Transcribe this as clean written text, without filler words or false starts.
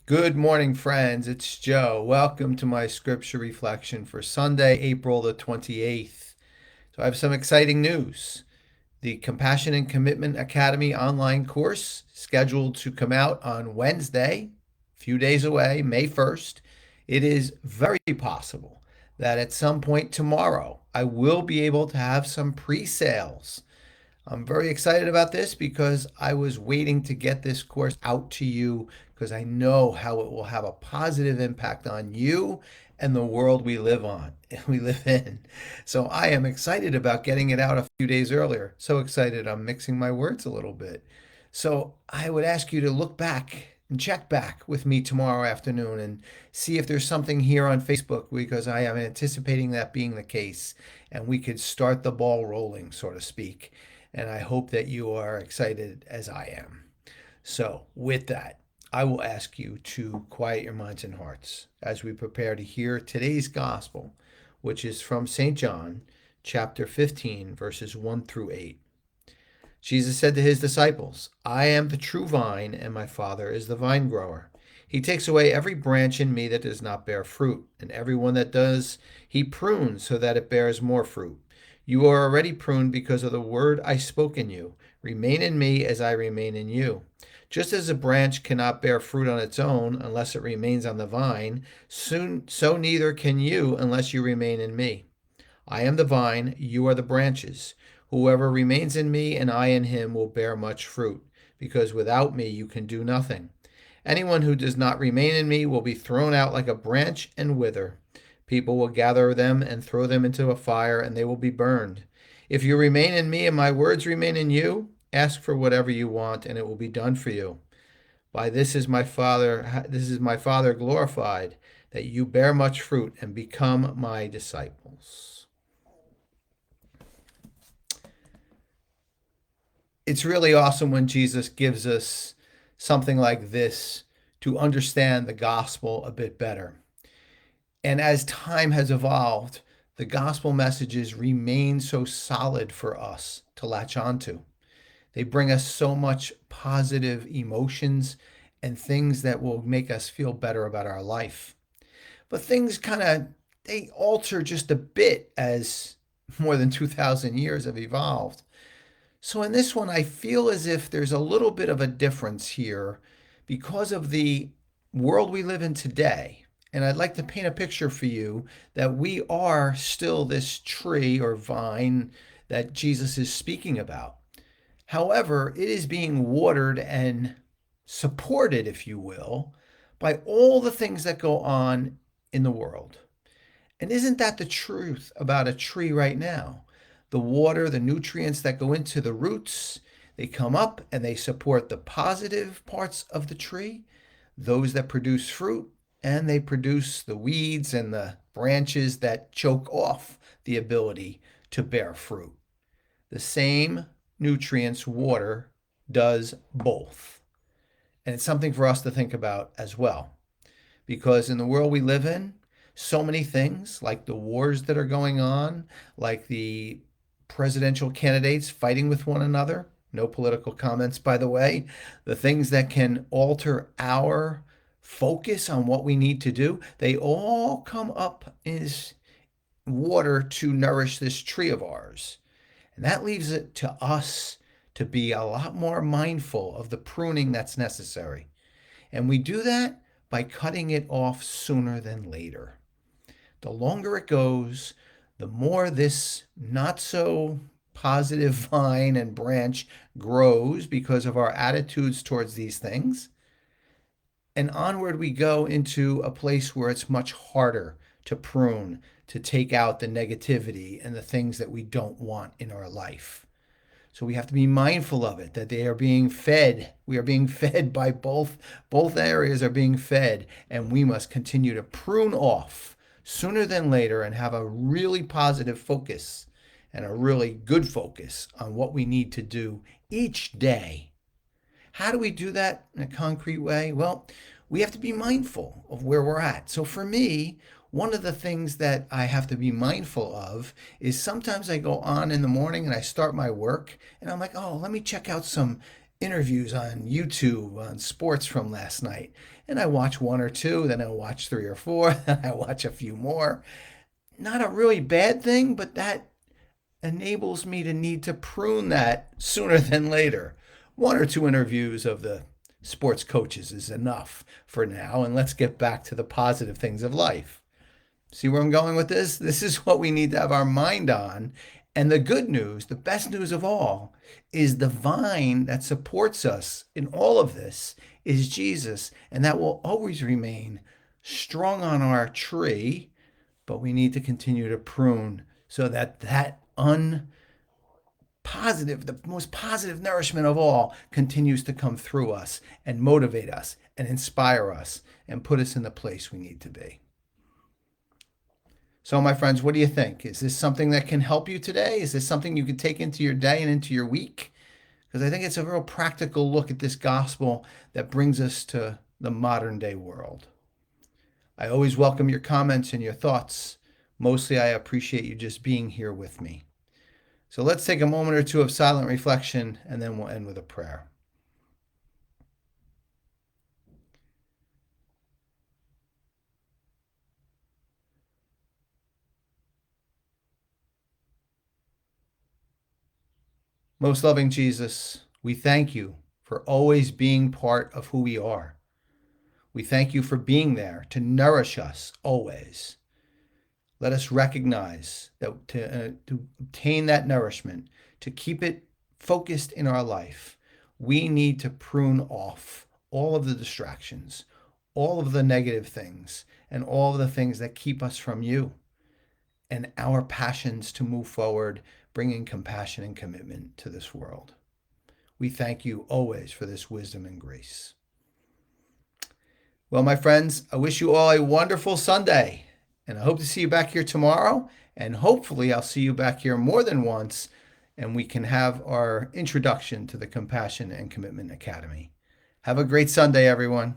Good morning, friends. It's Joe. Welcome to my scripture reflection for Sunday, April the 28th. So, I have some exciting news. The Compassion and Commitment Academy online course scheduled to come out on Wednesday, a few days away, May 1st. It is very possible that at some point tomorrow I will be able to have some pre sales. I'm very excited about this because I was waiting to get this course out to you because I know how it will have a positive impact on you and the world we live on, we live in. So I am excited about getting it out a few days earlier. So excited, I'm mixing my words a little bit. So I would ask you to look back and check back with me tomorrow afternoon and see if there's something here on Facebook because I am anticipating that being the case and we could start the ball rolling, so to speak. And I hope that you are excited as I am. So, with that, I will ask you to quiet your minds and hearts as we prepare to hear today's gospel, which is from St. John, chapter 15, verses 1 through 8. Jesus said to his disciples, I am the true vine, and my Father is the vine grower. He takes away every branch in me that does not bear fruit, and every one that does, he prunes so that it bears more fruit. You are already pruned because of the word I spoke in you. Remain in me as I remain in you. Just as a branch cannot bear fruit on its own unless it remains on the vine, so neither can you unless you remain in me. I am the vine, you are the branches. Whoever remains in me and I in him will bear much fruit, because without me you can do nothing. Anyone who does not remain in me will be thrown out like a branch and wither. People will gather them and throw them into a fire, and they will be burned. If you remain in me and my words remain in you, ask for whatever you want, and it will be done for you. By this is my Father glorified, that you bear much fruit and become my disciples. It's really awesome when Jesus gives us something like this to understand the gospel a bit better. And as time has evolved, the gospel messages remain so solid for us to latch onto. They bring us so much positive emotions and things that will make us feel better about our life. But things they alter just a bit as more than 2,000 years have evolved. So in this one, I feel as if there's a little bit of a difference here because of the world we live in today. And I'd like to paint a picture for you that we are still this tree or vine that Jesus is speaking about. However, it is being watered and supported, if you will, by all the things that go on in the world. And isn't that the truth about a tree right now? The water, the nutrients that go into the roots, they come up and they support the positive parts of the tree, those that produce fruit, and they produce the weeds and the branches that choke off the ability to bear fruit. The same nutrients water does both. And it's something for us to think about as well. Because in the world we live in, so many things like the wars that are going on, like the presidential candidates fighting with one another, no political comments, by the way, the things that can alter our focus on what we need to do, they all come up as water to nourish this tree of ours. And that leaves it to us to be a lot more mindful of the pruning that's necessary. And we do that by cutting it off sooner than later. The longer it goes, the more this not so positive vine and branch grows because of our attitudes towards these things. And onward we go into a place where it's much harder to prune, to take out the negativity and the things that we don't want in our life. So we have to be mindful of it, that they are being fed. We are being fed by both areas are being fed, and we must continue to prune off sooner than later and have a really positive focus and a really good focus on what we need to do each day. How do we do that in a concrete way? Well, we have to be mindful of where we're at. So for me, one of the things that I have to be mindful of is sometimes I go on in the morning and I start my work and I'm like, oh, let me check out some interviews on YouTube on sports from last night. And I watch one or two, then I watch three or four, then I watch a few more. Not a really bad thing, but that enables me to need to prune that sooner than later. One or two interviews of the sports coaches is enough for now, and let's get back to the positive things of life. See where I'm going with this? This is what we need to have our mind on. And the good news, the best news of all, is the vine that supports us in all of this is Jesus. And that will always remain strong on our tree, but we need to continue to prune so that that unpositive, the most positive nourishment of all, continues to come through us and motivate us and inspire us and put us in the place we need to be. So, my friends, what do you think? Is this something that can help you today? Is this something you can take into your day and into your week? Because I think it's a real practical look at this gospel that brings us to the modern day world. I always welcome your comments and your thoughts. Mostly, I appreciate you just being here with me. So let's take a moment or two of silent reflection, and then we'll end with a prayer. Most loving Jesus, we thank you for always being part of who we are. We thank you for being there to nourish us always. Let us recognize that to obtain that nourishment, to keep it focused in our life, we need to prune off all of the distractions, all of the negative things, and all of the things that keep us from you and our passions to move forward, bringing compassion and commitment to this world. We thank you always for this wisdom and grace. Well, my friends, I wish you all a wonderful Sunday, and I hope to see you back here tomorrow, and hopefully I'll see you back here more than once, and we can have our introduction to the Compassion and Commitment Academy. Have a great Sunday, everyone.